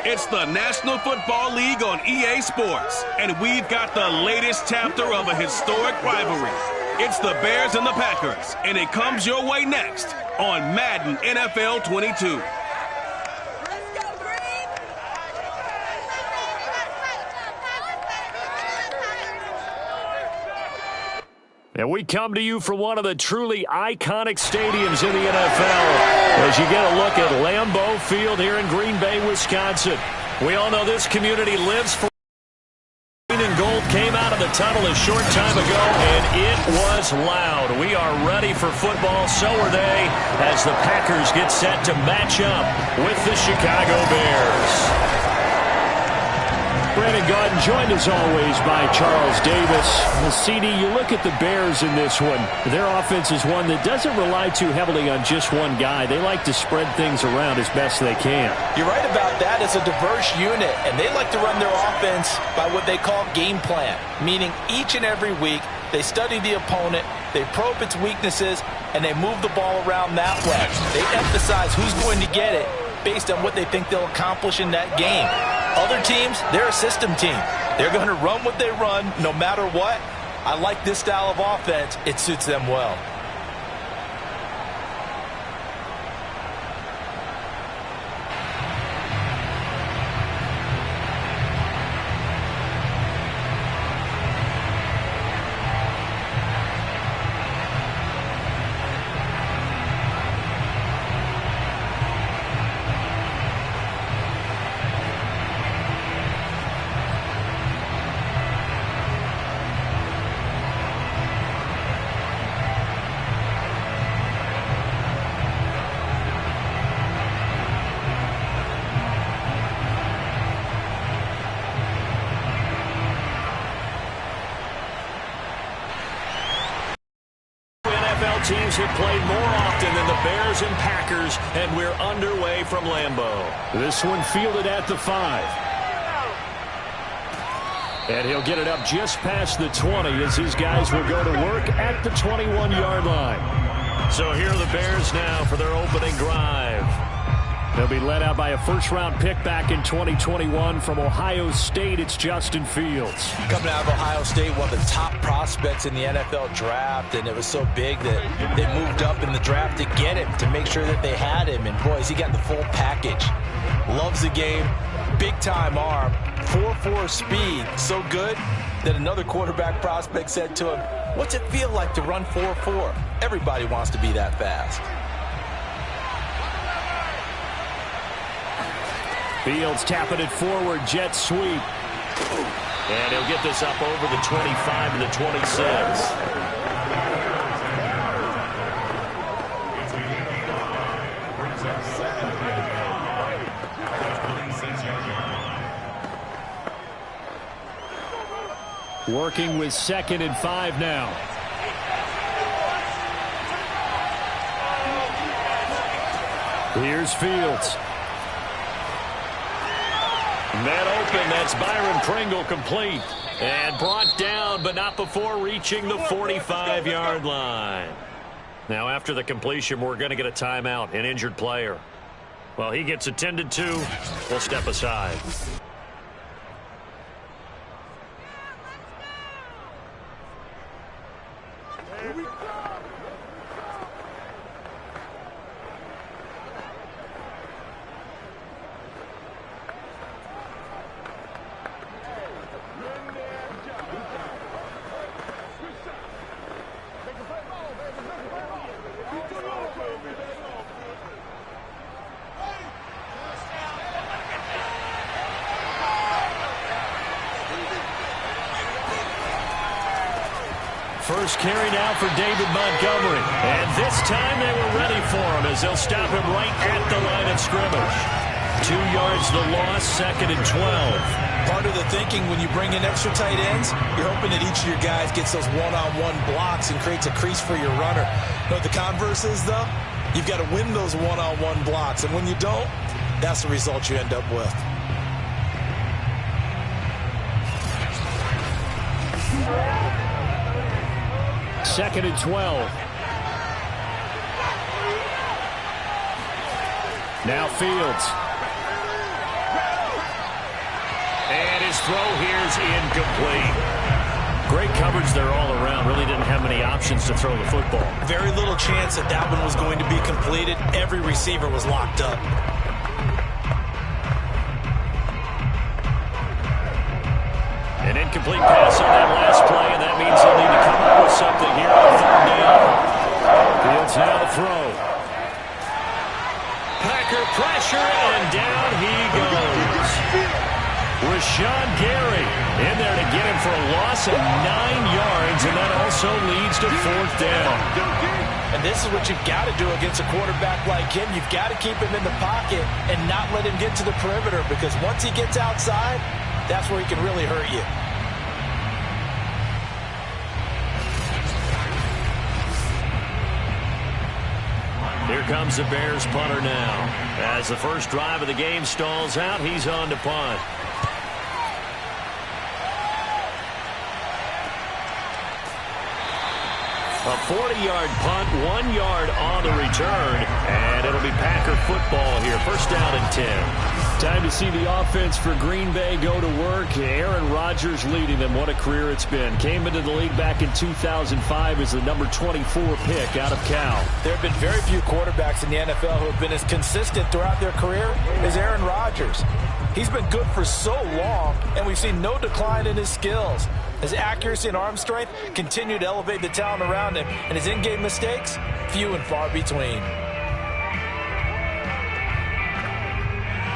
It's the National Football League on EA Sports, and we've got the latest chapter of a historic rivalry. It's the Bears and the Packers, and it comes your way next on Madden NFL 22. And we come to you from one of the truly iconic stadiums in the NFL as you get a look at Lambeau Field here in Green Bay, Wisconsin. We all know this community lives for green and gold. Came out of the tunnel a short time ago, and it was loud. We are ready for football. So are they as the Packers get set to match up with the Chicago Bears. Brandon Gaudin joined as always by Charles Davis. Well, CD, you look at the Bears in this one. Their offense is one that doesn't rely too heavily on just one guy. They like to spread things around as best they can. You're right about that. It's a diverse unit, and they like to run their offense by what they call game plan, meaning each and every week they study the opponent, they probe its weaknesses, and they move the ball around that way. They emphasize who's going to get it based on what they think they'll accomplish in that game. Other teams, they're a system team. They're going to run what they run no matter what. I like this style of offense. It suits them well. Teams have played more often than the Bears and Packers, and we're underway from Lambeau. This one fielded at the 5. And he'll get it up just past the 20 as his guys will go to work at the 21-yard line. So here are the Bears now for their opening drive. They'll be led out by a first-round pick back in 2021 from Ohio State. It's Justin Fields. Coming out of Ohio State, one of the top prospects in the NFL draft, and it was so big that they moved up in the draft to get him, to make sure that they had him. And, boys, he got the full package. Loves the game, big-time arm, 4.4 speed, so good that another quarterback prospect said to him, "What's it feel like to run 4.4? Everybody wants to be that fast." Fields tapping it forward, jet sweep. And he'll get this up over the 25 to the 26. Working with 2nd and 5 now. Here's Fields. Net open, that's Byron Pringle complete. And brought down, but not before reaching the 45-yard line. Now, after the completion, we're going to get a timeout, an injured player. Well, he gets attended to. We'll step aside. First carry now for David Montgomery. And this time they were ready for him as they'll stop him right at the line of scrimmage. 2 yards the loss, 2nd and 12. Part of the thinking when you bring in extra tight ends, you're hoping that each of your guys gets those one-on-one blocks and creates a crease for your runner. You know what the converse is, though? You've got to win those one-on-one blocks. And when you don't, that's the result you end up with. Second and 12. Now Fields. throw here's incomplete. Great coverage there all around. Really didn't have many options to throw the football. Very little chance that that one was going to be completed. Every receiver was locked up. An incomplete pass on that last play, and that means they'll need to come up with something here on third down. Fields now to throw. Packer pressure, and down he goes. Rashawn Gary in there to get him for a loss of 9 yards, and that also leads to fourth down. And this is what you've got to do against a quarterback like him. You've got to keep him in the pocket and not let him get to the perimeter, because once he gets outside, that's where he can really hurt you. Here comes the Bears punter now. As the first drive of the game stalls out, he's on to punt. A 40-yard punt, 1 yard on the return, and it'll be Packer football here. First down and 10. Time to see the offense for Green Bay go to work. Aaron Rodgers leading them. What a career it's been. Came into the league back in 2005 as the number 24 pick out of Cal. There have been very few quarterbacks in the NFL who have been as consistent throughout their career as Aaron Rodgers. He's been good for so long, and we've seen no decline in his skills. His accuracy and arm strength continue to elevate the talent around him, and his in-game mistakes, few and far between.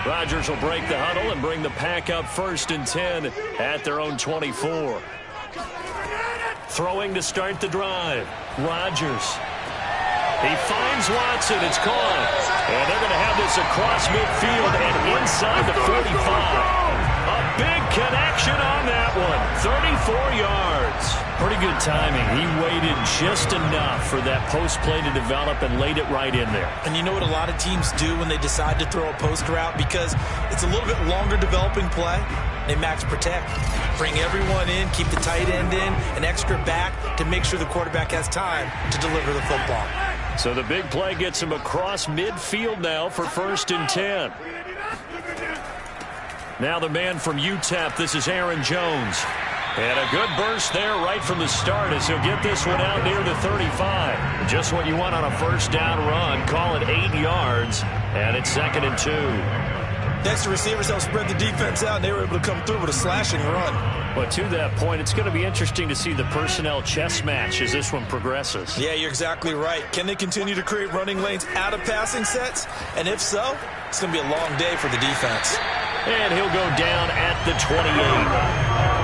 Rodgers will break the huddle and bring the Pack up first and 10 at their own 24. Throwing to start the drive. Rodgers. He finds Watson. It's caught. And they're going to have this across midfield and inside the 45. A big connection on that one. 34 yards. Pretty good timing. He waited just enough for that post play to develop and laid it right in there. And you know what a lot of teams do when they decide to throw a post route? Because it's a little bit longer developing play. They max protect. Bring everyone in, keep the tight end in, an extra back to make sure the quarterback has time to deliver the football. So the big play gets him across midfield now for first and 10. Now the man from UTEP, this is Aaron Jones. And a good burst there right from the start as he'll get this one out near the 35. Just what you want on a first down run. Call it 8 yards, and it's 2nd and 2. Next, the receivers help spread the defense out, and they were able to come through with a slashing run. But to that point, it's going to be interesting to see the personnel chess match as this one progresses. Yeah, you're exactly right. Can they continue to create running lanes out of passing sets? And if so, it's going to be a long day for the defense. And he'll go down at the 28.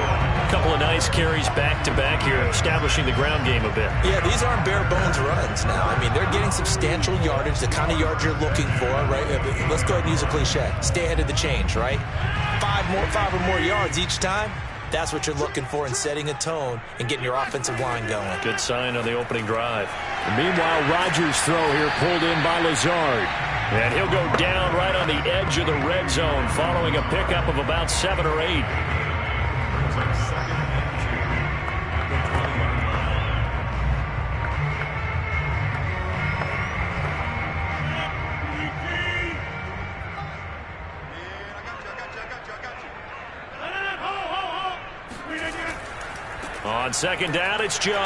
A couple of nice carries back-to-back here, establishing the ground game a bit. Yeah, these aren't bare-bones runs now. I mean, they're getting substantial yardage, the kind of yards you're looking for, right? Let's go ahead and use a cliche. Stay ahead of the change, right? 5 or more yards each time. That's what you're looking for in setting a tone and getting your offensive line going. Good sign on the opening drive. Meanwhile, Rodgers' throw here pulled in by Lazard. And he'll go down right on the edge of the red zone following a pickup of about 7 or 8. On second down, it's Jones.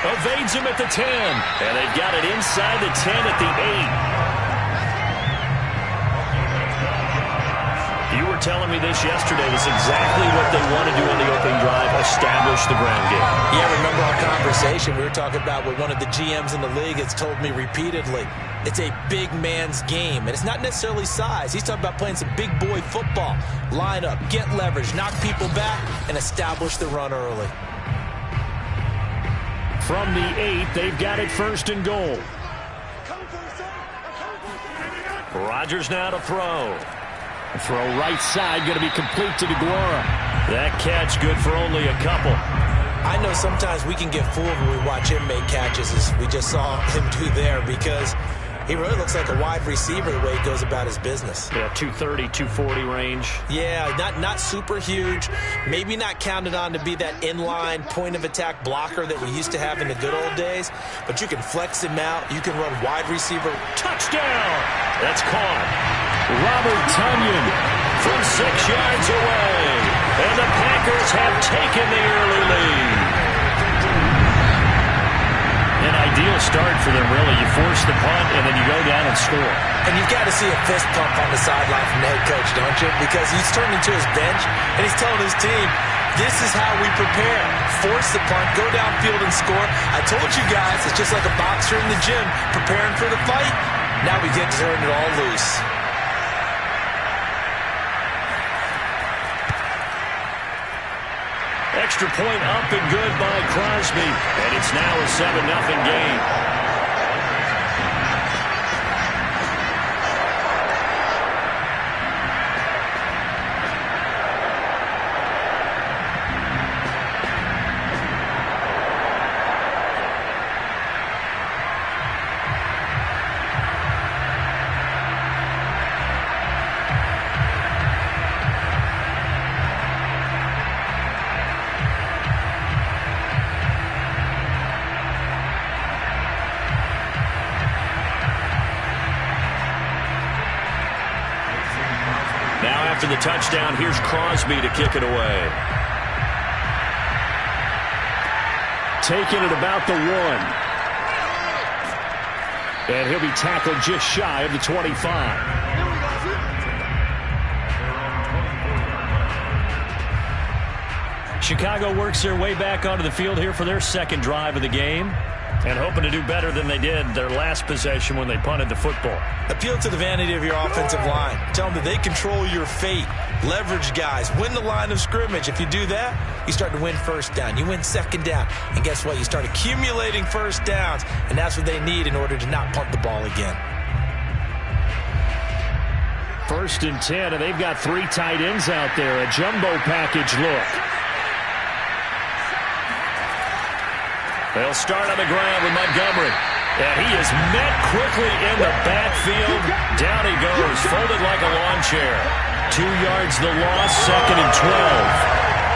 Evades him at the 10. And they've got it inside the 10 at the 8. You were telling me this yesterday. That's exactly what they want to do on the opening drive, establish the ground game. Yeah, remember our conversation? We were talking about what one of the GMs in the league has told me repeatedly. It's a big man's game, and it's not necessarily size. He's talking about playing some big boy football. Line up, get leverage, knock people back, and establish the run early. From the 8, they've got it first and goal. Rodgers now to throw. Throw right side, going to be complete to DeGuara. That catch good for only a couple. I know sometimes we can get fooled when we watch him make catches, as we just saw him do there, because he really looks like a wide receiver the way he goes about his business. Yeah, 230, 240 range. Yeah, not super huge. Maybe not counted on to be that inline point-of-attack blocker that we used to have in the good old days. But you can flex him out. You can run wide receiver. Touchdown! That's caught. Robert Tonyan from 6 yards away. And the Packers have taken the early lead. An ideal start for them, really. You force the punt, and then you go down and score. And you've got to see a fist pump on the sideline from the head coach, don't you? Because he's turning to his bench, and he's telling his team, this is how we prepare. Force the punt, go downfield and score. I told you guys, it's just like a boxer in the gym preparing for the fight. Now we get to turn it all loose. Extra point up and good by Crosby. And it's now a 7-0 game. After the touchdown, here's Crosby to kick it away. Taking it about the 1. And he'll be tackled just shy of the 25. Chicago works their way back onto the field here for their second drive of the game, and hoping to do better than they did their last possession when they punted the football. Appeal to the vanity of your offensive line. Tell them that they control your fate. Leverage guys. Win the line of scrimmage. If you do that, you start to win first down. You win second down. And guess what? You start accumulating first downs. And that's what they need in order to not punt the ball again. 1st and 10, and they've got 3 tight ends out there. A jumbo package look. They'll start on the ground with Montgomery. And he is met quickly in the backfield. Down he goes, folded like a lawn chair. 2 yards the loss, 2nd and 12.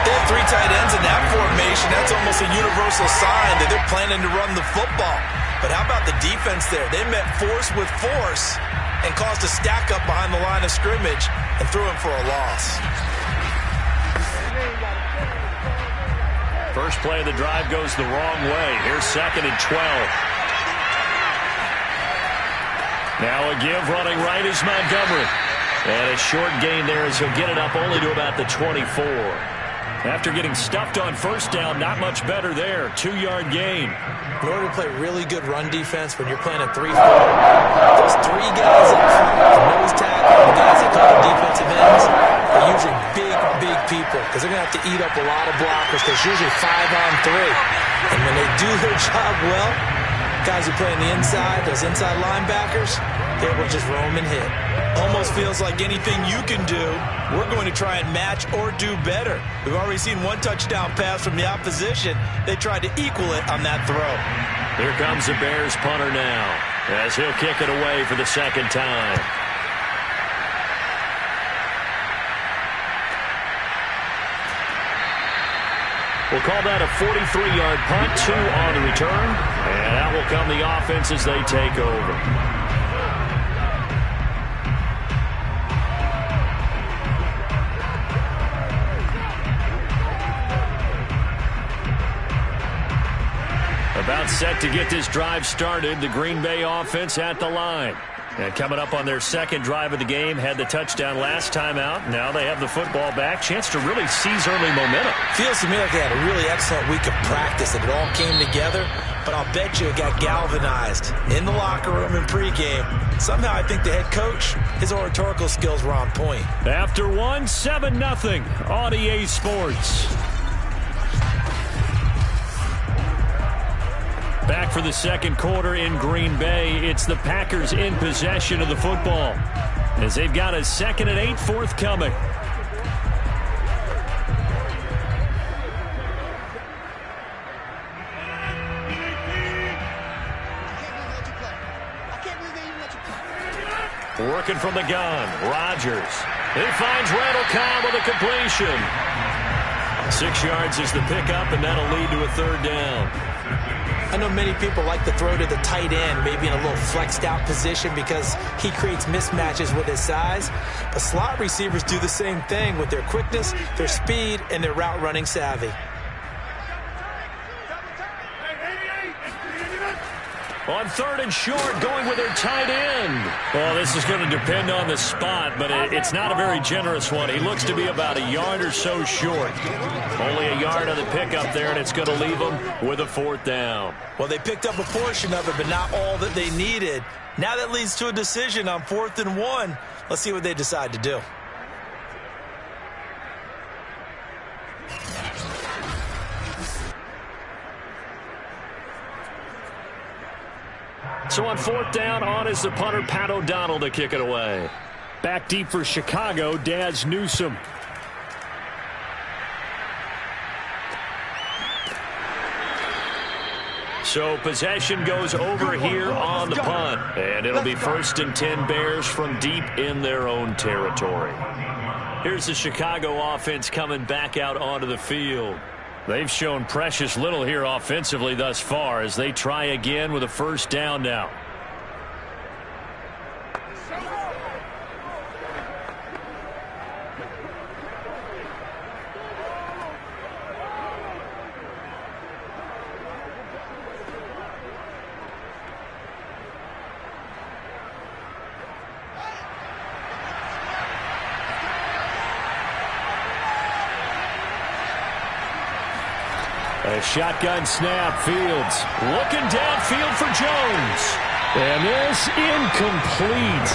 They have 3 tight ends in that formation. That's almost a universal sign that they're planning to run the football. But how about the defense there? They met force with force and caused a stack up behind the line of scrimmage and threw him for a loss. First play of the drive goes the wrong way. Here's 2nd and 12. Now a give running right is Montgomery. And a short gain there as he'll get it up only to about the 24. After getting stuffed on first down, not much better there. 2-yard gain. In order to play really good run defense when you're playing a 3-4, those 3 guys up front, the nose tackle, the guys that cover defensive ends, are usually big people because they're going to have to eat up a lot of blockers because usually 5-on-3. And when they do their job well, guys who play on the inside, those inside linebackers, they will just roam and hit. Almost feels like anything you can do, we're going to try and match or do better. We've already seen 1 touchdown pass from the opposition. They tried to equal it on that throw. Here comes the Bears punter now as he'll kick it away for the 2nd time. We'll call that a 43-yard punt, 2 on the return. And out will come the offense as they take over. About set to get this drive started, the Green Bay offense at the line. And coming up on their 2nd drive of the game, had the touchdown last time out. Now they have the football back. Chance to really seize early momentum. Feels to me like they had a really excellent week of practice and it all came together. But I'll bet you it got galvanized in the locker room in pregame. Somehow I think the head coach, his oratorical skills were on point. After 1, 7-0 on EA Sports. Back for the 2nd quarter in Green Bay. It's the Packers in possession of the football as they've got a 2nd and 8 forthcoming. Working from the gun, Rodgers. He finds Randall Cobb with a completion. 6 yards is the pickup, and that'll lead to a 3rd down. I know many people like to throw to the tight end, maybe in a little flexed out position because he creates mismatches with his size. But slot receivers do the same thing with their quickness, their speed, and their route running savvy. On 3rd and short, going with their tight end. Well, this is going to depend on the spot, but it's not a very generous one. He looks to be about a yard or so short. Only a yard on the pickup there, and it's going to leave them with a 4th down. Well, they picked up a portion of it, but not all that they needed. Now that leads to a decision on 4th and 1. Let's see what they decide to do. So on 4th down, on is the punter, Pat O'Donnell, to kick it away. Back deep for Chicago, Daz Newsome. So possession goes over here on the punt. And it'll be 1st and 10 Bears from deep in their own territory. Here's the Chicago offense coming back out onto the field. They've shown precious little here offensively thus far as they try again with a 1st down now. A shotgun snap, Fields looking downfield for Jones. And this incomplete.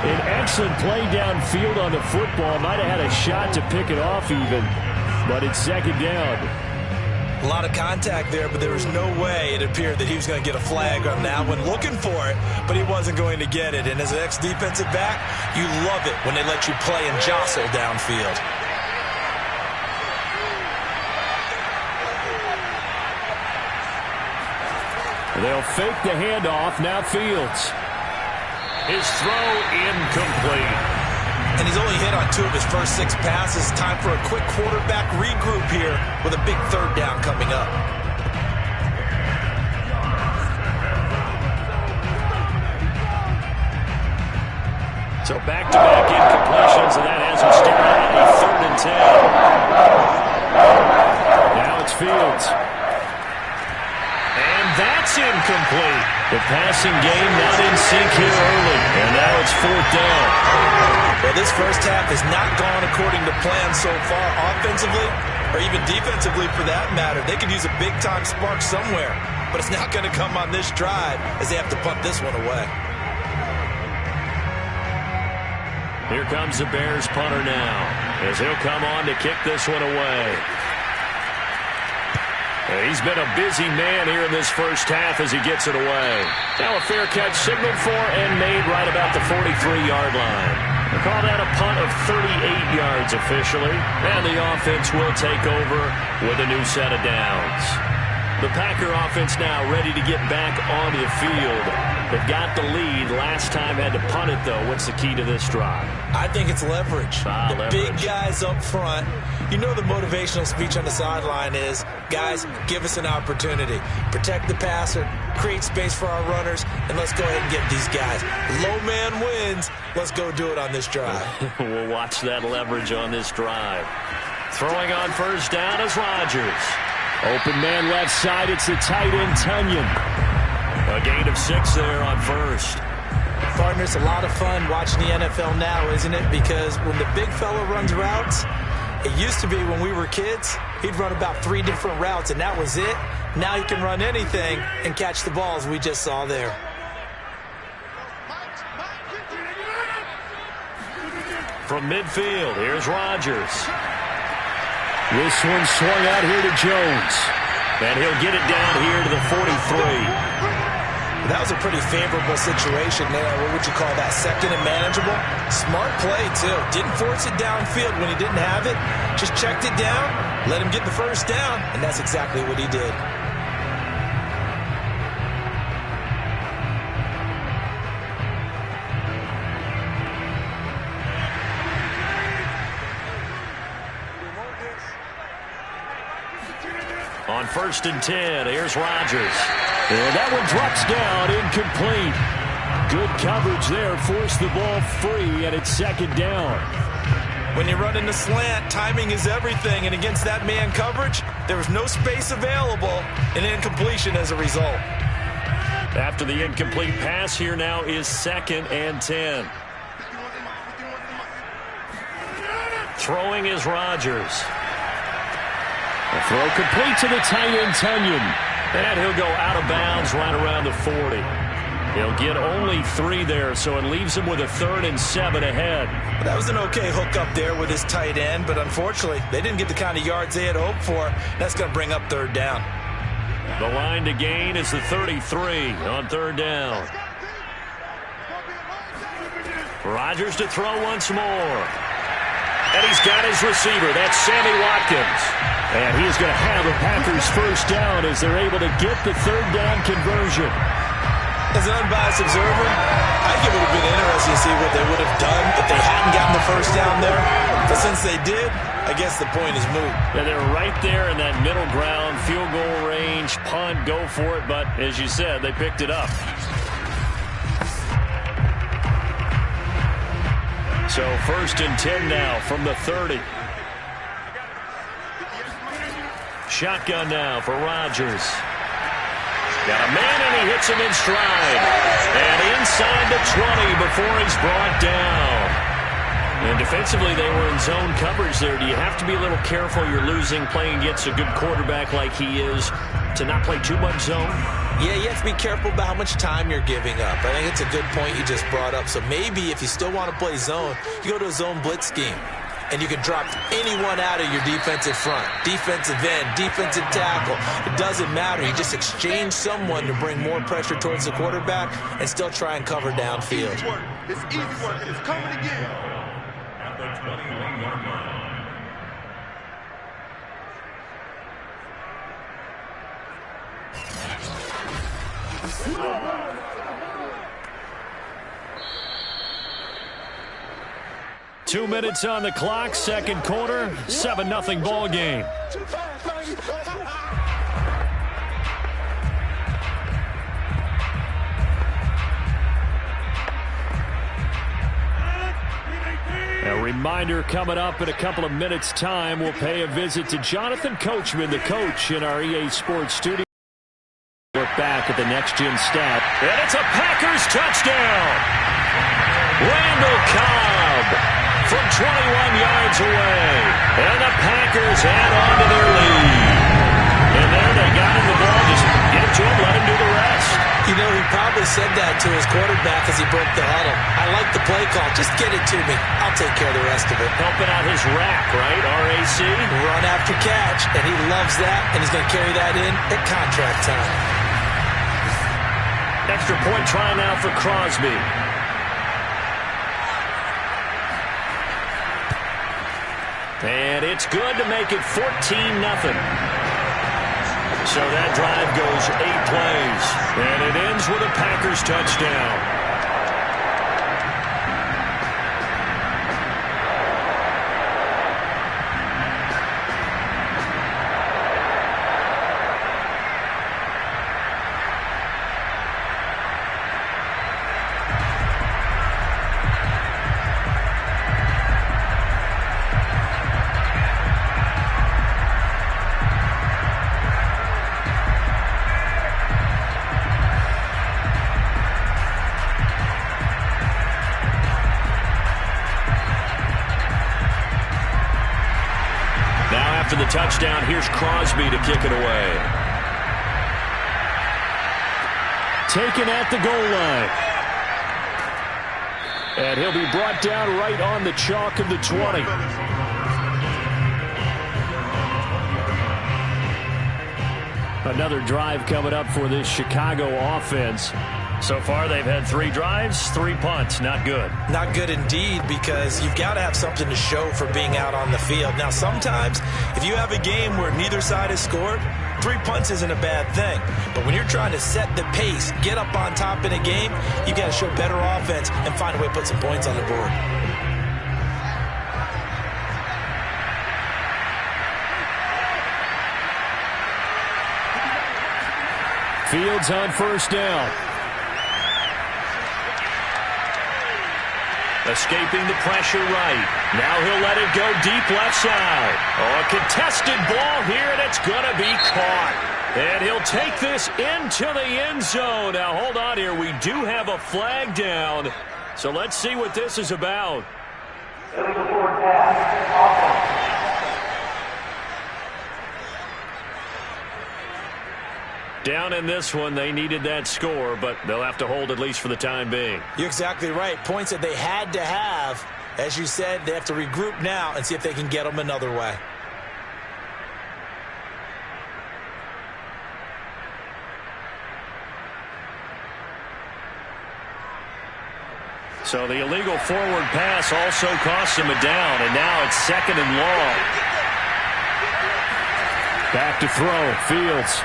An excellent play downfield on the football. Might have had a shot to pick it off even, but it's 2nd down. A lot of contact there, but there was no way it appeared that he was going to get a flag on that one. Looking for it, but he wasn't going to get it. And as an ex-defensive back, you love it when they let you play and jostle downfield. They'll fake the handoff. Now Fields. His throw incomplete. And he's only hit on 2 of his first 6 passes. Time for a quick quarterback regroup here with a big 3rd down coming up. So back-to-back incompletions, and that has him staring at a 3rd and 10. Now it's Fields. That's incomplete. The passing game not in sync here early. And now it's 4th down. Well, this first half has not gone according to plan so far offensively or even defensively for that matter. They could use a big-time spark somewhere, but it's not going to come on this drive as they have to punt this one away. Here comes the Bears punter now as he'll come on to kick this one away. He's been a busy man here in this first half as he gets it away. Now a fair catch signaled for and made right about the 43-yard line. They call that a punt of 38 yards officially, and the offense will take over with a new set of downs. The Packer offense now ready to get back onto the field. They've got the lead. Last time had to punt it, though. What's the key to this drive? I think it's leverage. The big guys up front. You know the motivational speech on the sideline is, guys, give us an opportunity. Protect the passer, create space for our runners, and let's go ahead and get these guys. Low man wins. Let's go do it on this drive. We'll watch that leverage on this drive. Throwing on 1st down is Rodgers. Open man left side. It's the tight end, Tunyon. A gain of 6 there on 1st. Partner, it's a lot of fun watching the NFL now, isn't it? Because when the big fella runs routes, it used to be when we were kids, he'd run about 3 different routes, and that was it. Now he can run anything and catch the balls we just saw there. From midfield, here's Rodgers. This one swung out here to Jones. And he'll get it down here to the 43. That was a pretty favorable situation there. What would you call that? 2nd and manageable? Smart play, too. Didn't force it downfield when he didn't have it. Just checked it down, let him get the 1st down, and that's exactly what he did. On 1st and 10, here's Rodgers. And that one drops down, incomplete. Good coverage there, forced the ball free, and it's second down. When you run in the slant, timing is everything, and against that man coverage, there was no space available, and incompletion as a result. After the incomplete pass, here now is 2nd and 10. Throwing is Rodgers. The throw complete to the tight end, Tunyon. And he'll go out of bounds right around the 40. He'll get only 3 there, so it leaves him with a 3rd and 7 ahead. That was an okay hook up there with his tight end, but unfortunately, they didn't get the kind of yards they had hoped for. That's going to bring up 3rd down. The line to gain is the 33 on 3rd down. Rodgers to throw once more. And he's got his receiver. That's Sammy Watkins. And he's going to have a Packers first down as they're able to get the 3rd down conversion. As an unbiased observer, I think it would have been interesting to see what they would have done if they hadn't gotten the first down there. But since they did, I guess the point is moot. Yeah, they're right there in that middle ground, field goal range, punt, go for it. But as you said, they picked it up. So 1st and 10 now from the 30. Shotgun now for Rodgers. Got a man, and he hits him in stride. And inside the 20 before he's brought down. And defensively, they were in zone coverage there. Do you have to be a little careful? You're losing, playing against a good quarterback like he is, to not play too much zone? Yeah, you have to be careful about how much time you're giving up. I think it's a good point you just brought up. So maybe if you still want to play zone, you go to a zone blitz scheme. And you can drop anyone out of your defensive front, defensive end, defensive tackle. It doesn't matter. You just exchange someone to bring more pressure towards the quarterback and still try and cover downfield. It's easy work. It's coming again. At the 21-yard line. Two minutes on the clock, second quarter, 7-0 ball game. A reminder coming up in a couple of minutes' time, we'll pay a visit to Jonathan Coachman, the coach in our EA Sports studio. Look back at the next-gen stat, and it's a Packers touchdown. Randall Cobb from 21 yards away. And the Packers add on to their lead. And there they got him the ball. Just get it to him, let him do the rest. You know, he probably said that to his quarterback as he broke the huddle. I like the play call. Just get it to me. I'll take care of the rest of it. Helping out his rack, right? RAC. Run after catch, and he loves that, and he's going to carry that in at contract time. Extra point try now for Crosby. And it's good to make it 14-0. So that drive goes 8 plays. And it ends with a Packers touchdown. After the touchdown, here's Crosby to kick it away. Taken at the goal line. And he'll be brought down right on the chalk of the 20. Another drive coming up for this Chicago offense. So far, they've had 3 drives, 3 punts. Not good. Not good indeed, because you've got to have something to show for being out on the field. Now, sometimes, if you have a game where neither side has scored, 3 punts isn't a bad thing. But when you're trying to set the pace, get up on top in a game, you've got to show better offense and find a way to put some points on the board. Fields on first down. Escaping the pressure right. Now he'll let it go deep left side. Oh, a contested ball here, and it's going to be caught. And he'll take this into the end zone. Now, hold on here. We do have a flag down. So let's see what this is about. Down in this one, they needed that score, but they'll have to hold at least for the time being. You're exactly right. Points that they had to have. As you said, they have to regroup now and see if they can get them another way. So the illegal forward pass also cost him a down, and now it's 2nd and long. Back to throw, Fields.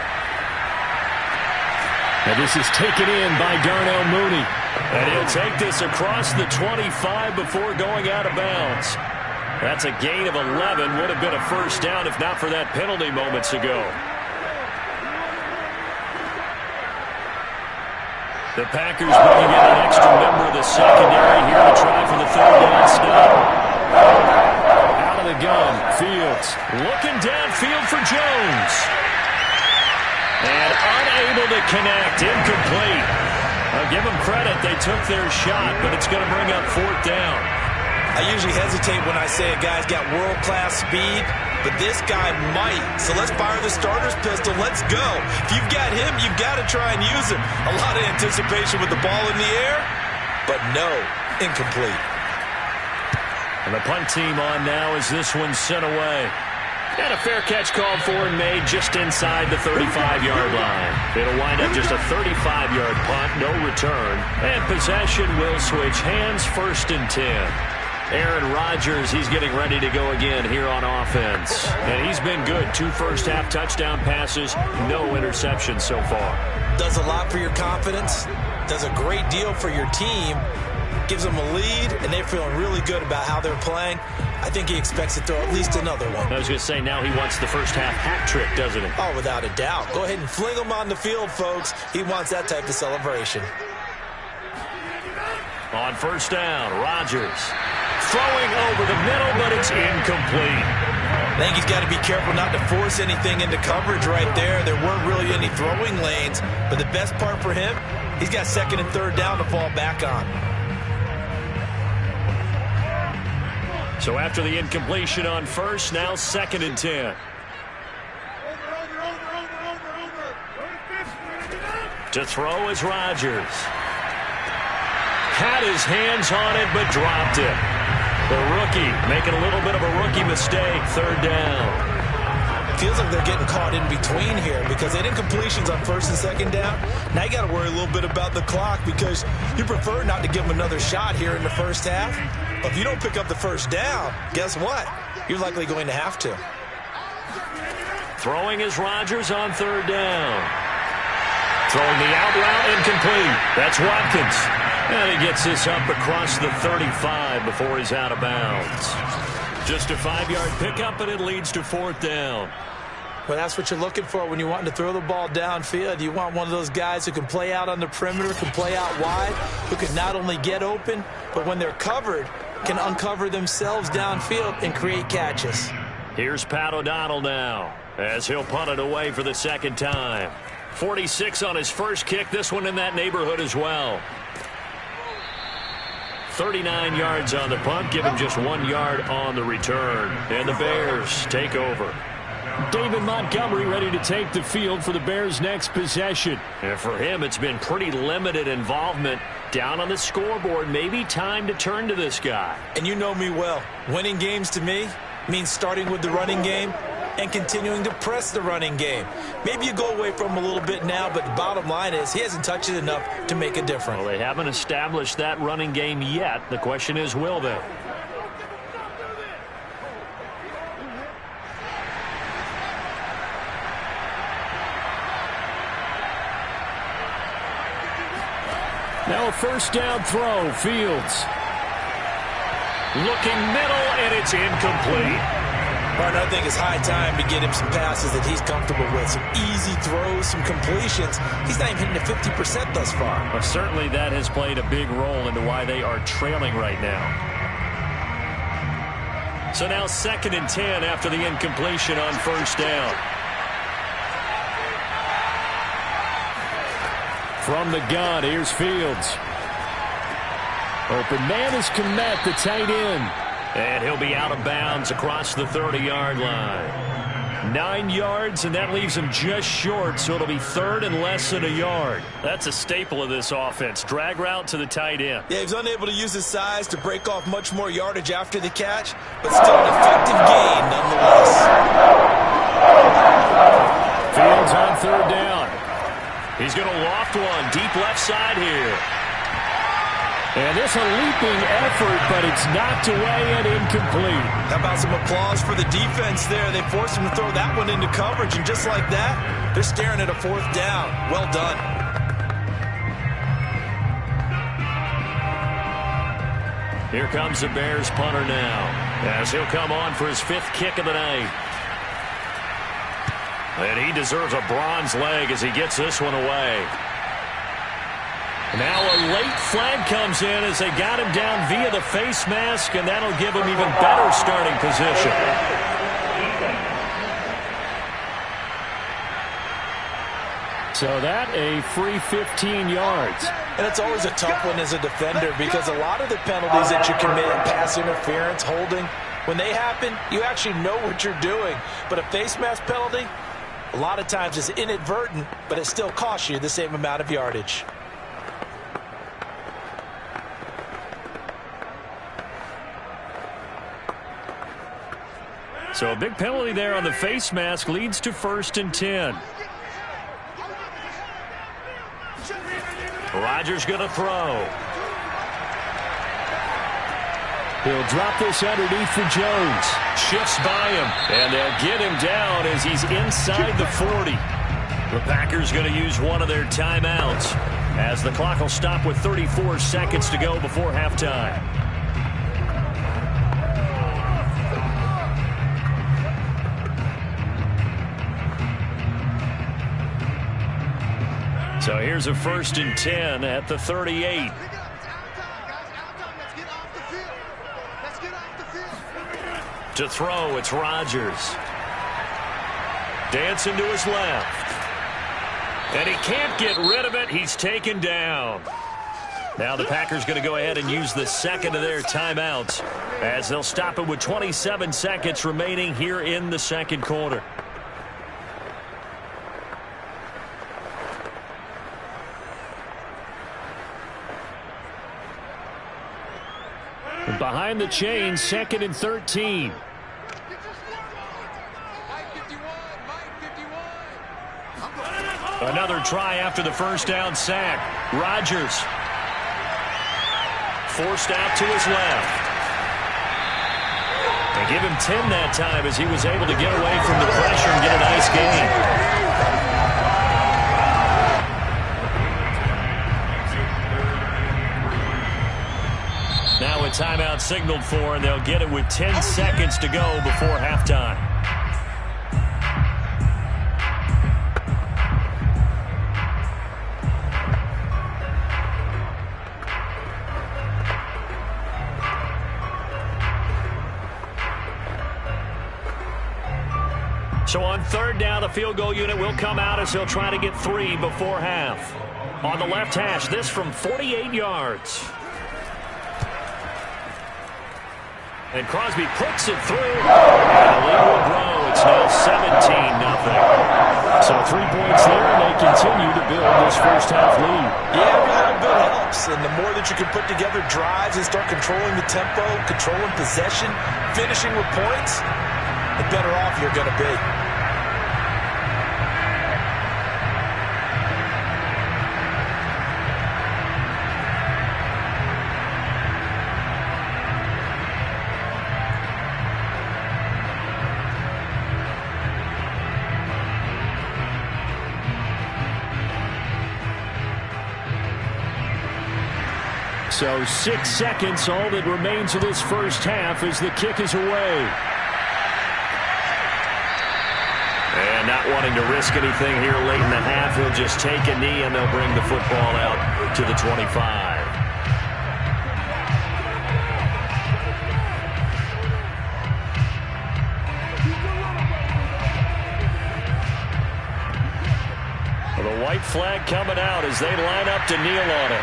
And this is taken in by Darnell Mooney. And he'll take this across the 25 before going out of bounds. That's a gain of 11. Would have been a first down if not for that penalty moments ago. The Packers bringing in an extra member of the secondary here to try for the 3rd down stop. Out of the gun, Fields looking downfield for Jones. And unable to connect, incomplete. I'll give them credit, they took their shot, but it's going to bring up 4th down. I usually hesitate when I say a guy's got world-class speed, but this guy might. So let's fire the starter's pistol. Let's go. If you've got him, you've got to try and use him. A lot of anticipation with the ball in the air, but no, incomplete. And the punt team on now as this one's sent away. And a fair catch called for and made just inside the 35-yard line. It'll wind up just a 35-yard punt, no return. And possession will switch hands, 1st and 10. Aaron Rodgers, he's getting ready to go again here on offense. And he's been good. 2 first-half touchdown passes, no interceptions so far. Does a lot for your confidence. Does a great deal for your team. Gives them a lead, and they're feeling really good about how they're playing. I think he expects to throw at least another one. I was going to say, now he wants the first-half hat trick, doesn't he? Oh, without a doubt. Go ahead and fling him on the field, folks. He wants that type of celebration. On first down, Rodgers. Throwing over the middle, but it's incomplete. I think he's got to be careful not to force anything into coverage right there. There weren't really any throwing lanes, but the best part for him, he's got 2nd and 3rd down to fall back on. So after the incompletion on first, now 2nd and 10. To throw is Rodgers. Had his hands on it, but dropped it. The rookie making a little bit of a rookie mistake, 3rd down. Feels like they're getting caught in between here because they did completions on 1st and 2nd down. Now you got to worry a little bit about the clock because you prefer not to give them another shot here in the first half. But if you don't pick up the 1st down, guess what? You're likely going to have to. Throwing is Rodgers on 3rd down. Throwing the out route, incomplete. That's Watkins. And he gets this up across the 35 before he's out of bounds. Just a 5-yard pickup, and it leads to 4th down. Well, that's what you're looking for when you want to throw the ball downfield. You want one of those guys who can play out on the perimeter, can play out wide, who can not only get open, but when they're covered, can uncover themselves downfield and create catches. Here's Pat O'Donnell now, as he'll punt it away for the 2nd time. 46 on his first kick, this one in that neighborhood as well. 39 yards on the punt, give him just 1 yard on the return. And the Bears take over. David Montgomery ready to take the field for the Bears' next possession. And for him, it's been pretty limited involvement. Down on the scoreboard, maybe time to turn to this guy. And you know me well. Winning games to me means starting with the running game and continuing to press the running game. Maybe you go away from him a little bit now, but the bottom line is he hasn't touched it enough to make a difference. Well, they haven't established that running game yet. The question is, will they? Now a 1st down throw, Fields. Looking middle, and it's incomplete. Partner, I think it's high time to get him some passes that he's comfortable with. Some easy throws, some completions. He's not even hitting the 50% thus far. Well, certainly that has played a big role into why they are trailing right now. So now 2nd and 10 after the incompletion on first down. From the gun, here's Fields. Open man is Kmet, the tight end. And he'll be out of bounds across the 30-yard line. 9 yards, and that leaves him just short, so it'll be 3rd and less than a yard. That's a staple of this offense. Drag route to the tight end. Yeah, he's unable to use his size to break off much more yardage after the catch, but still an effective gain nonetheless. Fields on 3rd down. He's going to loft one deep left side here. And it's a leaping effort, but it's knocked away and incomplete. How about some applause for the defense there? They forced him to throw that one into coverage, and just like that, they're staring at a 4th down. Well done. Here comes the Bears punter now, as he'll come on for his 5th kick of the night. And he deserves a bronze leg as he gets this one away. Now a late flag comes in as they got him down via the face mask, and that'll give him even better starting position. So that a free 15 yards. And it's always a tough one as a defender because a lot of the penalties that you commit, pass interference, holding, when they happen, you actually know what you're doing. But a face mask penalty, a lot of times it's inadvertent, but it still costs you the same amount of yardage. So a big penalty there on the face mask leads to 1st and 10. Rodgers going to throw. He'll drop this underneath for Jones. Shifts by him, and they'll get him down as he's inside the 40. The Packers going to use one of their timeouts as the clock will stop with 34 seconds to go before halftime. So here's a 1st and 10 at the 38. To throw, it's Rodgers. Dancing to his left. And he can't get rid of it. He's taken down. Now the Packers going to go ahead and use the 2nd of their timeouts as they'll stop it with 27 seconds remaining here in the 2nd quarter. Behind the chain, 2nd and 13. Another try after the first down sack. Rodgers forced out to his left. They give him 10 that time as he was able to get away from the pressure and get a nice gain. Now a timeout signaled for, and they'll get it with 10 seconds to go before halftime. So on 3rd down, the field goal unit will come out as he'll try to get 3 before half. On the left hash, this from 48 yards. And Crosby puts it through. And the lead will grow. It's now 17-0. So 3 points there, and they continue to build this first half lead. Yeah, every little bit helps. And the more that you can put together drives and start controlling the tempo, controlling possession, finishing with points, the better off you're going to be. So 6 seconds, all that remains of this first half as the kick is away. Yeah, not wanting to risk anything here late in the half. He'll just take a knee, and they'll bring the football out to the 25. Well, the white flag coming out as they line up to kneel on it.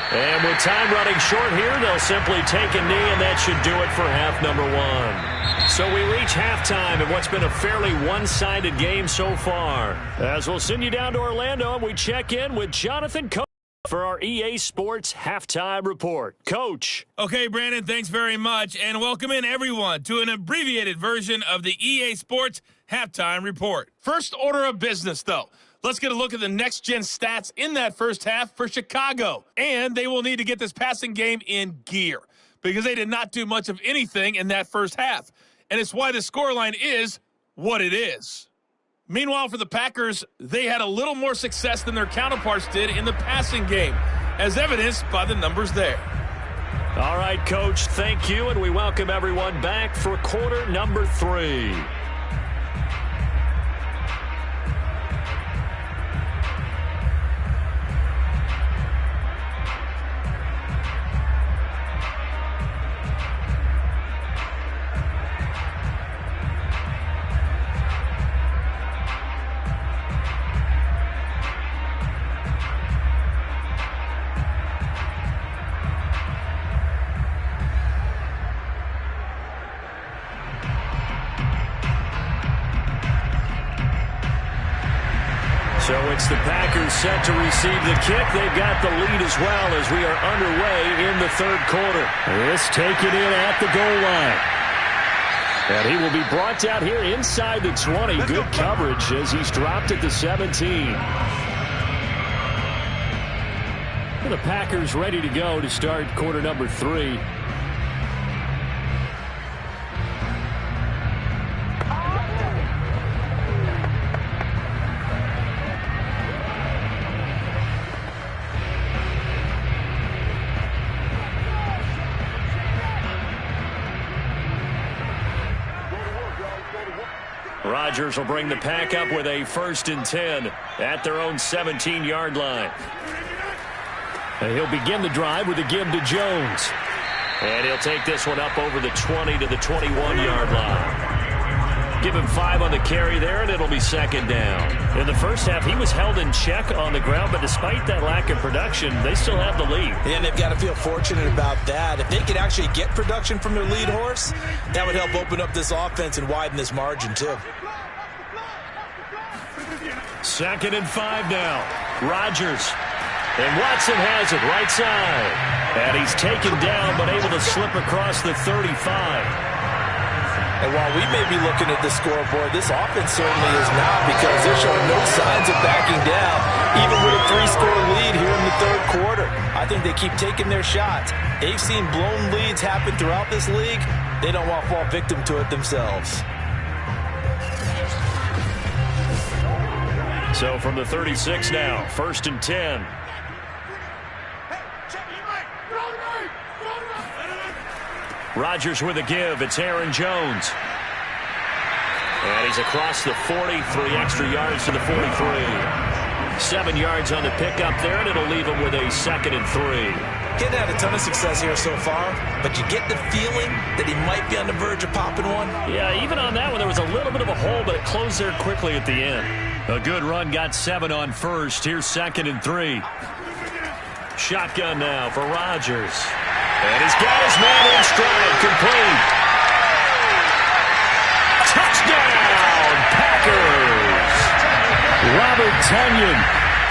And with time running short here, they'll simply take a knee, and that should do it for half number one. So we reach halftime in what's been a fairly one-sided game so far. As we'll send you down to Orlando, and we check in with Jonathan Coach for our EA Sports Halftime Report. Coach. Okay, Brandon, thanks very much, and welcome in everyone to an abbreviated version of the EA Sports Halftime Report. First order of business, though. Let's get a look at the next-gen stats in that first half for Chicago. And they will need to get this passing game in gear because they did not do much of anything in that first half. And it's why the scoreline is what it is. Meanwhile, for the Packers, they had a little more success than their counterparts did in the passing game, as evidenced by the numbers there. All right, Coach, thank you, and we welcome everyone back for quarter number 3. So it's the Packers set to receive the kick. They've got the lead as well as we are underway in the third quarter. This taken in at the goal line. And he will be brought down here inside the 20. Good coverage as he's dropped at the 17. And the Packers ready to go to start quarter number 3. Rodgers will bring the pack up with a 1st and 10 at their own 17-yard line. And he'll begin the drive with a give to Jones. And he'll take this one up over the 20 to the 21-yard line. Give him 5 on the carry there, and it'll be 2nd down. In the first half, he was held in check on the ground, but despite that lack of production, they still have the lead. And they've got to feel fortunate about that. If they could actually get production from their lead horse, that would help open up this offense and widen this margin, too. 2nd and 5 now. Rodgers. And Watson has it right side. And he's taken down but able to slip across the 35. And while we may be looking at the scoreboard, this offense certainly is not because they're showing no signs of backing down, even with a 3-score lead here in the third quarter. I think they keep taking their shots. They've seen blown leads happen throughout this league. They don't want to fall victim to it themselves. So from the 36 now, 1st and 10. Rodgers with a give. It's Aaron Jones. And he's across the 40, 3 extra yards to the 43. 7 yards on the pickup there, and it'll leave him with a 2nd and 3. Getting had a ton of success here so far, but you get the feeling that he might be on the verge of popping one. Yeah, even on that one, there was a little bit of a hole, but it closed there quickly at the end. A good run, got 7 on first. Here's 2nd and 3. Shotgun now for Rodgers. And he's got his man in stride, complete. Touchdown, Packers! Robert Tonyan,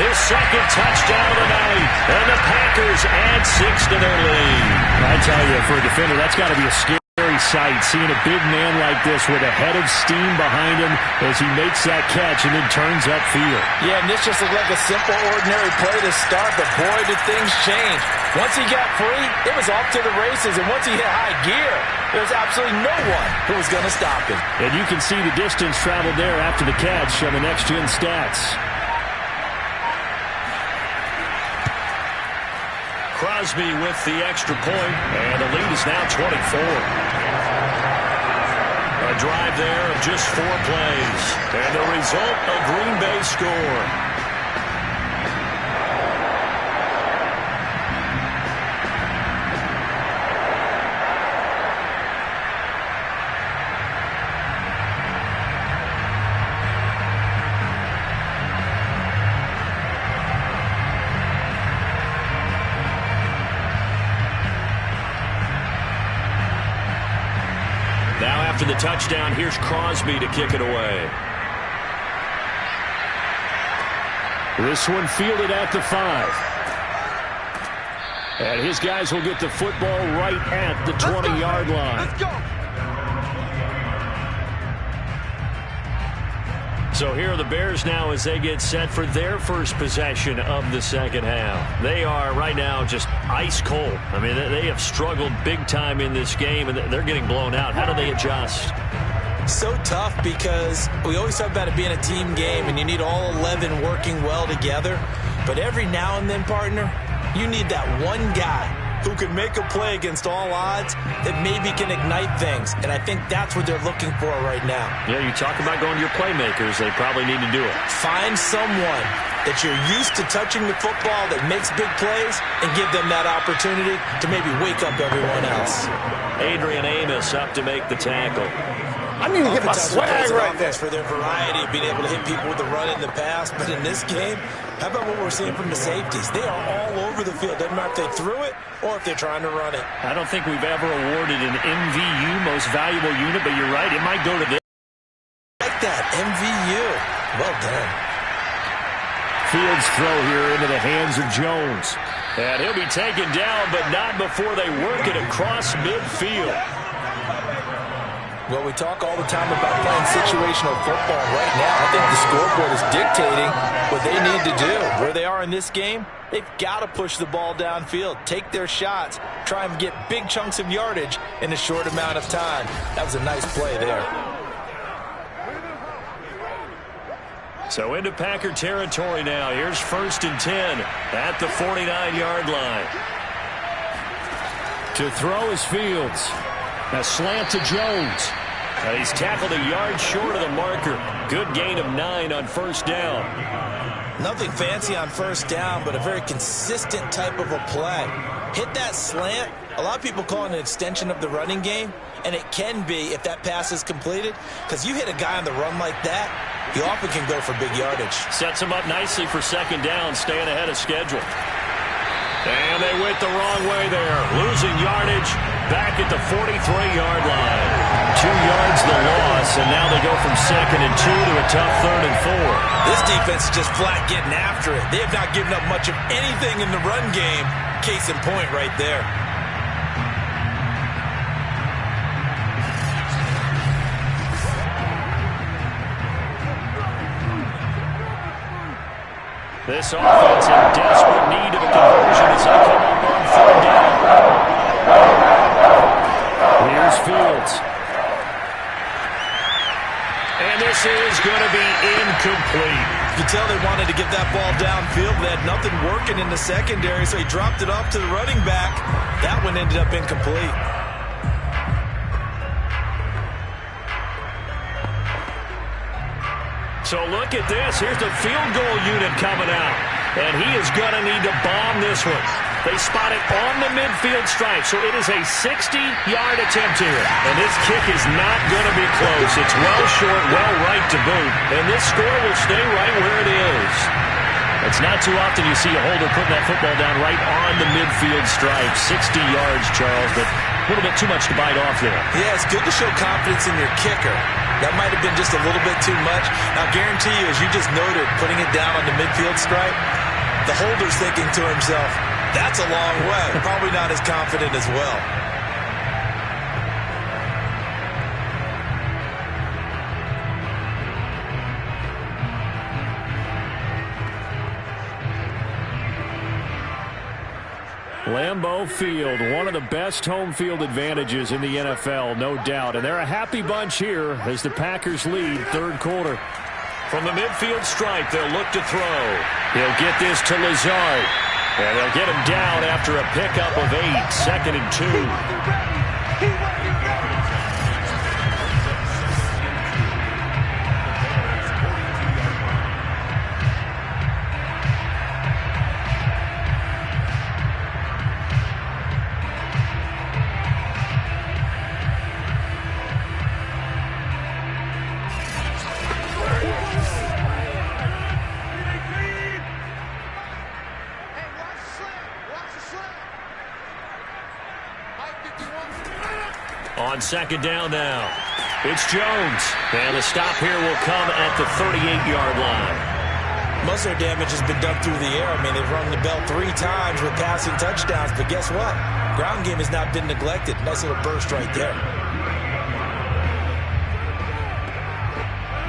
his 2nd touchdown of the night. And the Packers add 6 to their lead. I tell you, for a defender, that's got to be a scary sight, seeing a big man like this with a head of steam behind him as he makes that catch and then turns upfield. Yeah, and this just looked like a simple, ordinary play to start, but boy, did things change. Once he got free, it was off to the races, and once he hit high gear, there was absolutely no one who was going to stop him. And you can see the distance traveled there after the catch on the next-gen stats. Crosby with the extra point, and the lead is now 24. A drive there of just 4 plays. And the result, a Green Bay score. Now after the touchdown, here's Crosby to kick it away. This one fielded at the 5. And his guys will get the football right at the 20-yard line. Let's go. So here are the Bears now as they get set for their first possession of the second half. They are right now just ice cold. I mean, they have struggled big time in this game, and they're getting blown out. How do they adjust? So tough because we always talk about it being a team game, and you need all 11 working well together. But every now and then, partner, you need that one guy who can make a play against all odds that maybe can ignite things. And I think that's what they're looking for right now. Yeah, you talk about going to your playmakers. They probably need to do it. Find someone that you're used to touching the football that makes big plays and give them that opportunity to maybe wake up everyone else. Adrian Amos up to make the tackle. I need to get my swag right there. For their variety of being able to hit people with the run in the pass. But in this game, how about what we're seeing from the safeties? They are all over the field. Doesn't matter if they threw it or if they're trying to run it. I don't think we've ever awarded an MVU, most valuable unit, but you're right. It might go to this. Like that, MVU. Well done. Fields throw here into the hands of Jones. And he'll be taken down, but not before they work it across midfield. Well, we talk all the time about playing situational football. Right now, I think the scoreboard is dictating what they need to do. Where they are in this game, they've got to push the ball downfield, take their shots, try and get big chunks of yardage in a short amount of time. That was a nice play there. So into Packer territory now. Here's 1st and 10 at the 49-yard line. To throw is Fields. A slant to Jones. He's tackled a yard short of the marker. Good gain of 9 on 1st down. Nothing fancy on 1st down, but a very consistent type of a play. Hit that slant. A lot of people call it an extension of the running game, and it can be if that pass is completed, because you hit a guy on the run like that, he often can go for big yardage. Sets him up nicely for 2nd down, staying ahead of schedule. And they went the wrong way there. Losing yardage back at the 43-yard line. 2 yards the loss, and now they go from 2nd and 2 to a tough 3rd and 4. This defense is just flat getting after it. They have not given up much of anything in the run game. Case in point right there. This offense in desperate need of a conversion as they come up on 3rd down. Here's Fields. And this is going to be incomplete. You can tell they wanted to get that ball downfield, but they had nothing working in the secondary, so he dropped it off to the running back. That one ended up incomplete. So look at this. Here's the field goal unit coming out. And he is going to need to bomb this one. They spot it on the midfield stripe. So it is a 60-yard attempt here. And this kick is not going to be close. It's well short, well right to boot. And this score will stay right where it is. It's not too often you see a holder putting that football down right on the midfield stripe. 60 yards, Charles, but a little bit too much to bite off there. Yeah, it's good to show confidence in your kicker. That might have been just a little bit too much. Now, I guarantee you, as you just noted, putting it down on the midfield stripe, the holder's thinking to himself, that's a long way. Probably not as confident as well. Lambeau Field, one of the best home field advantages in the NFL, no doubt. And they're a happy bunch here as the Packers lead 3rd quarter. From the midfield stripe, they'll look to throw. He'll get this to Lazard. And they'll get him down after a pickup of 8, 2nd and 2. On second down now, it's Jones. And the stop here will come at the 38-yard line. Most of their damage has been done through the air. I mean, they've rung the bell 3 times with passing touchdowns, but guess what? Ground game has not been neglected. Nice little burst right there.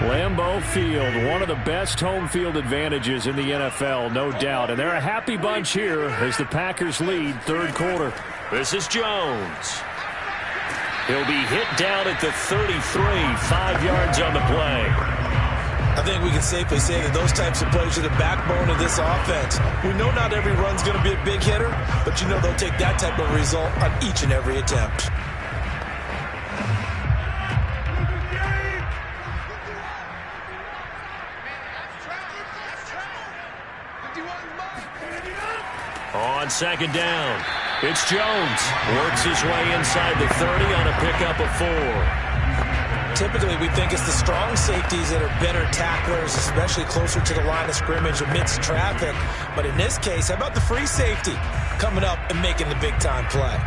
Lambeau Field, one of the best home field advantages in the NFL, no doubt. And they're a happy bunch here as the Packers lead third quarter. This is Jones. He'll be hit down at the 33, 5 yards on the play. I think we can safely say that those types of plays are the backbone of this offense. We know not every run's going to be a big hitter, but you know they'll take that type of result on each and every attempt. On second down, it's Jones. Works his way inside the 30 on a pickup of 4. Typically, we think it's the strong safeties that are better tacklers, especially closer to the line of scrimmage amidst traffic. But in this case, how about the free safety coming up and making the big-time play?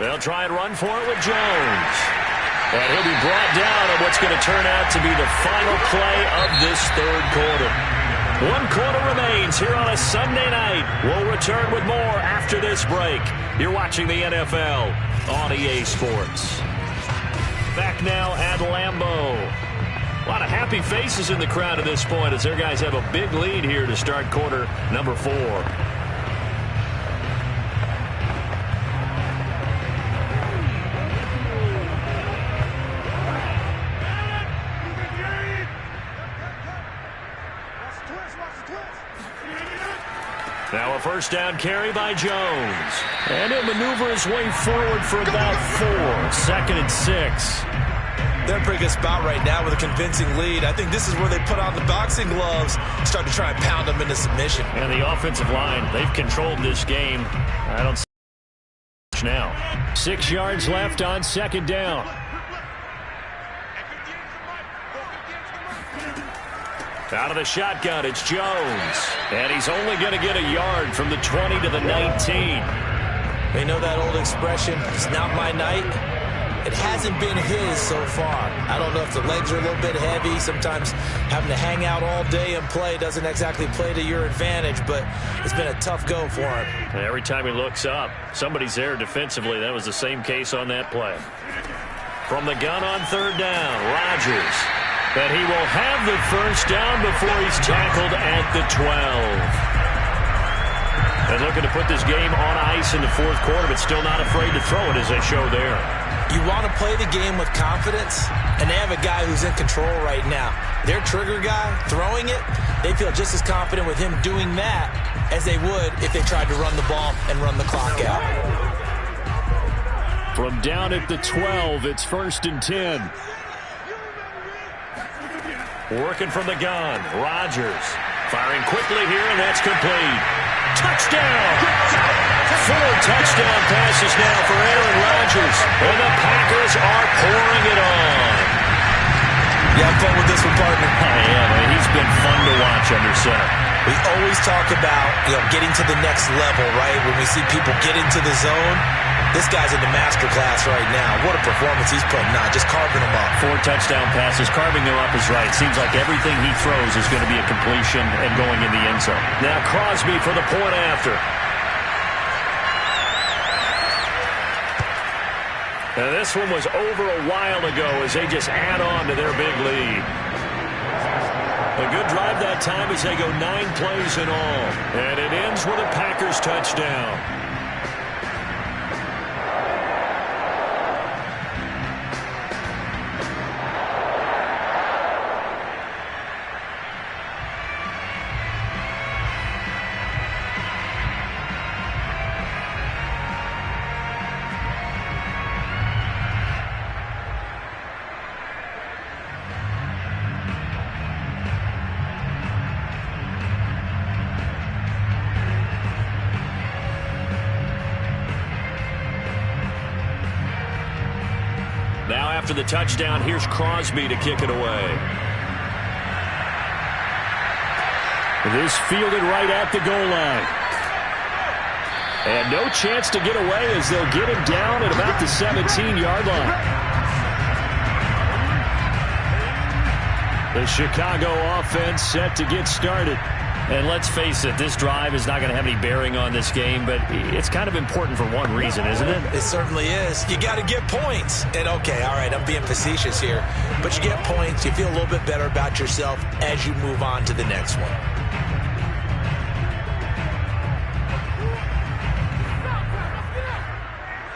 They'll try and run for it with Jones. And he'll be brought down on what's going to turn out to be the final play of this third quarter. 1 quarter remains here on a Sunday night. We'll return with more after this break. You're watching the NFL on EA Sports. Back now at Lambeau. A lot of happy faces in the crowd at this point as their guys have a big lead here to start quarter number 4. Now a first down carry by Jones. And he'll maneuver his way forward for about 4. 2nd and 6. They're in a pretty good spot right now with a convincing lead. I think this is where they put on the boxing gloves, start to try and pound them into submission. And the offensive line, they've controlled this game. I don't see much now. 6 yards left on second down. Out of the shotgun, it's Jones. And he's only going to get a yard from the 20 to the 19. They know that old expression, it's not my night. It hasn't been his so far. I don't know if the legs are a little bit heavy. Sometimes having to hang out all day and play doesn't exactly play to your advantage, but it's been a tough go for him. Every time he looks up, somebody's there defensively. That was the same case on that play. From the gun on third down, Rodgers. And he will have the first down before he's tackled at the 12. And looking to put this game on ice in the fourth quarter, but still not afraid to throw it as they show there. You want to play the game with confidence, and they have a guy who's in control right now. Their trigger guy, throwing it, they feel just as confident with him doing that as they would if they tried to run the ball and run the clock out. From down at the 12, it's 1st and 10. Working from the gun, Rodgers. Firing quickly here, and that's complete. Touchdown! 4 touchdown passes now for Aaron Rodgers, and the Packers are pouring it on. You have fun with this one, partner? I am, and he's been fun to watch under center. We always talk about, getting to the next level, right? When we see people get into the zone, this guy's in the master class right now. What a performance he's putting on, just carving them up. 4 touchdown passes, carving them up is right. Seems like everything he throws is going to be a completion and going in the end zone. Now Crosby for the point after. Now this one was over a while ago as they just add on to their big lead. A good drive that time as they go 9 plays in all. And it ends with a Packers touchdown. Now after the touchdown, here's Crosby to kick it away. This fielded right at the goal line. And no chance to get away as they'll get him down at about the 17-yard line. The Chicago offense set to get started. And let's face it, this drive is not going to have any bearing on this game, but it's kind of important for one reason, isn't it? It certainly is. You got to get points. And okay, all right, I'm being facetious here, but you get points, you feel a little bit better about yourself as you move on to the next one.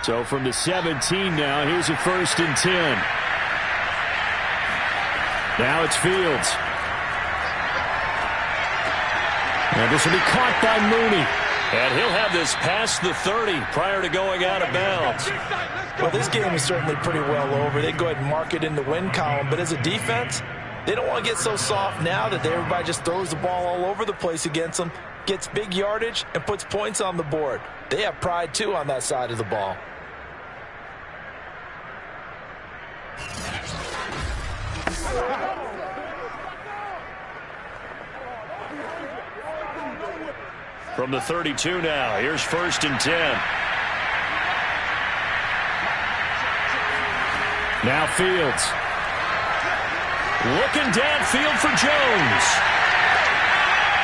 So from the 17 now, here's a 1st and 10. Now it's Fields. And this will be caught by Mooney. And he'll have this past the 30 prior to going out of bounds. Well, this game is certainly pretty well over. They go ahead and mark it in the win column. But as a defense, they don't want to get so soft now that everybody just throws the ball all over the place against them, gets big yardage, and puts points on the board. They have pride, too, on that side of the ball. From the 32 now, here's 1st and 10. Now Fields. Looking downfield for Jones.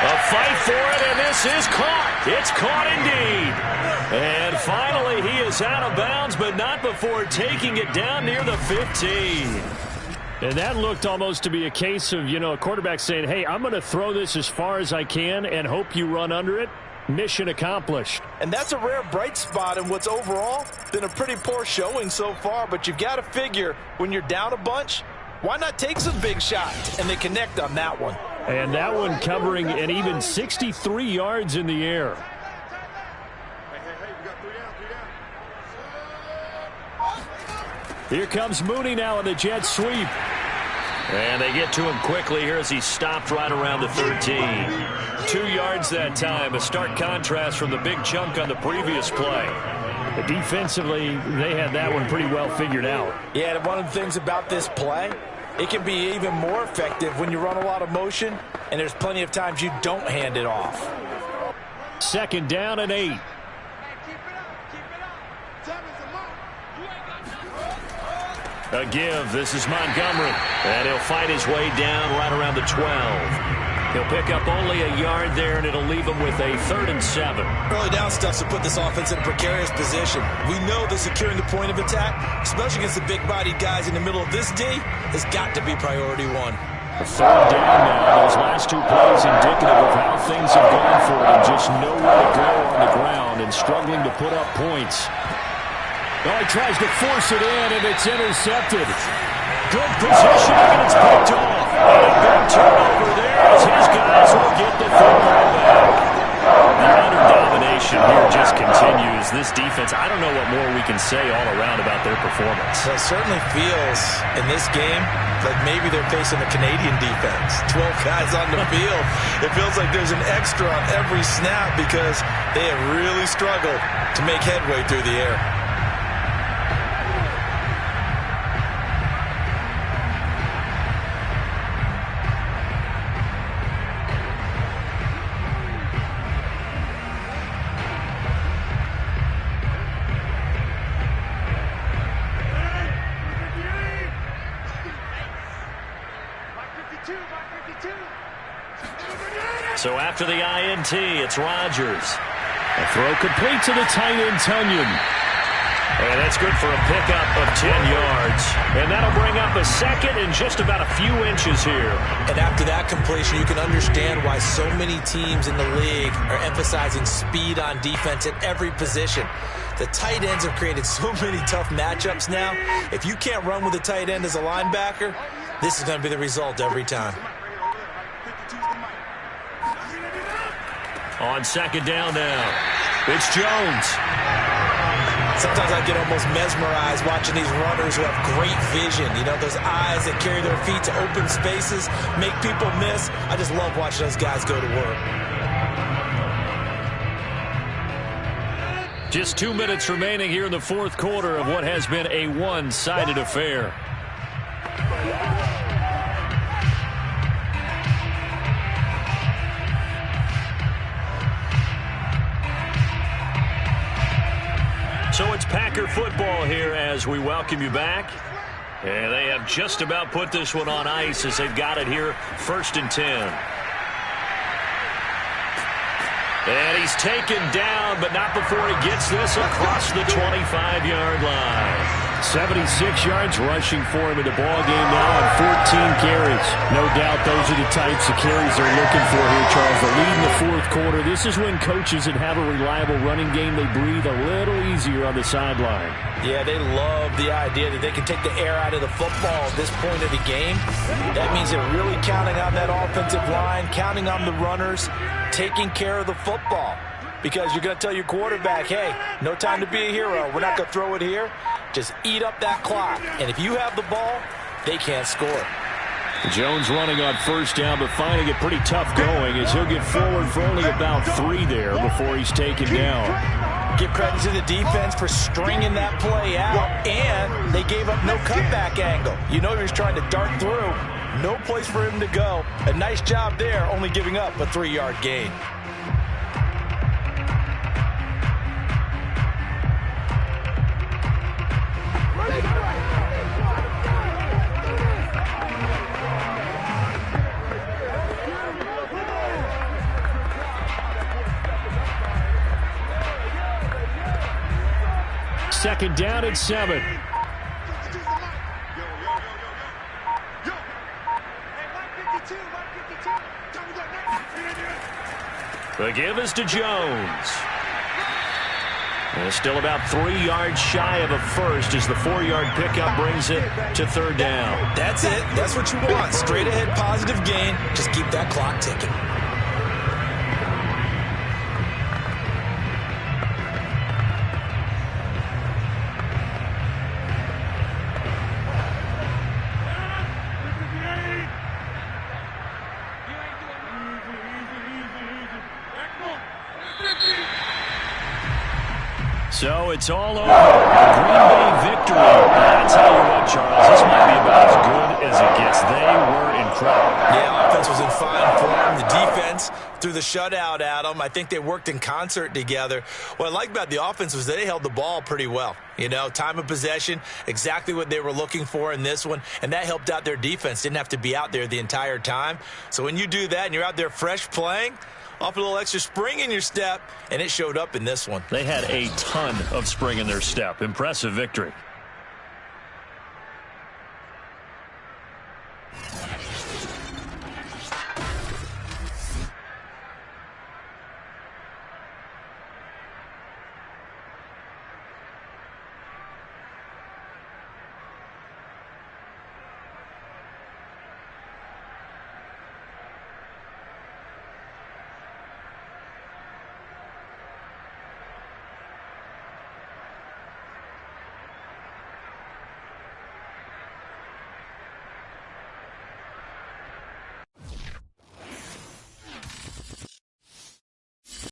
A fight for it, and this is caught. It's caught indeed. And finally, he is out of bounds, but not before taking it down near the 15. And that looked almost to be a case of, a quarterback saying, hey, I'm going to throw this as far as I can and hope you run under it. Mission accomplished. And that's a rare bright spot in what's overall been a pretty poor showing so far. But you've got to figure when you're down a bunch, why not take some big shots? And they connect on that one. And that one covering an even 63 yards in the air. Here comes Mooney now in the jet sweep. And they get to him quickly here as he stopped right around the 13. 2 yards that time, a stark contrast from the big chunk on the previous play. But defensively, they had that one pretty well figured out. Yeah, and one of the things about this play, it can be even more effective when you run a lot of motion, and there's plenty of times you don't hand it off. 2nd down and 8. A give. This is Montgomery. And he'll fight his way down right around the 12. He'll pick up only a yard there, and it'll leave him with a 3rd and 7. Early down stuff to put this offense in a precarious position. We know that securing the point of attack, especially against the big-bodied guys in the middle of this D, has got to be priority one. 3rd down now. Those last 2 plays indicative of how things have gone for him. Just nowhere to go on the ground and struggling to put up points. Oh, he tries to force it in, and it's intercepted. Good positioning, and it's picked off. And a big turnover there as his guys will get the football back. The utter domination here just continues. This defense, I don't know what more we can say all around about their performance. Well, it certainly feels in this game like maybe they're facing a Canadian defense. 12 guys on the field. It feels like there's an extra on every snap because they have really struggled to make headway through the air. So after the INT, it's Rodgers. A throw complete to the tight end, Tunyon. And that's good for a pickup of 10 yards. And that'll bring up a 2nd and just about a few inches here. And after that completion, you can understand why so many teams in the league are emphasizing speed on defense at every position. The tight ends have created so many tough matchups now. If you can't run with a tight end as a linebacker, this is going to be the result every time. On 2nd down now, it's Jones. Sometimes I get almost mesmerized watching these runners who have great vision. You know, those eyes that carry their feet to open spaces, make people miss. I just love watching those guys go to work. Just 2 minutes remaining here in the 4th quarter of what has been a one-sided affair. Packer football here as we welcome you back. And they have just about put this one on ice as they've got it here, 1st and 10. And he's taken down, but not before he gets this across the 25-yard line. 76 yards rushing for him in the ball game now on 14 carries. No doubt those are the types of carries they're looking for here, Charles. The lead in the 4th quarter. This is when coaches that have a reliable running game, they breathe a little easier on the sideline. Yeah, they love the idea that they can take the air out of the football at this point of the game. That means they're really counting on that offensive line, counting on the runners, taking care of the football. Because you're going to tell your quarterback, hey, no time to be a hero. We're not going to throw it here. Just eat up that clock. And if you have the ball, they can't score. Jones running on 1st down, but finding it pretty tough going as he'll get forward for only about 3 there before he's taken down. Give credit to the defense for stringing that play out, and they gave up no cutback angle. You know he was trying to dart through. No place for him to go. A nice job there, only giving up a 3-yard gain. Second down and 7. The give is to Jones. And still about 3 yards shy of a first as the 4-yard pickup brings it to 3rd down. That's it. That's what you want. Straight ahead positive gain. Just keep that clock ticking. So it's all over. Green Bay victory. I tell you what, Charles, this might be about as good as it gets. They were incredible. Yeah, offense was in fine form. The defense threw the shutout at them. I think they worked in concert together. What I like about the offense was they held the ball pretty well. You know, time of possession, exactly what they were looking for in this one, and that helped out their defense. Didn't have to be out there the entire time. So when you do that and you're out there fresh playing, off a little extra spring in your step, and it showed up in this one. They had a ton of spring in their step. Impressive victory.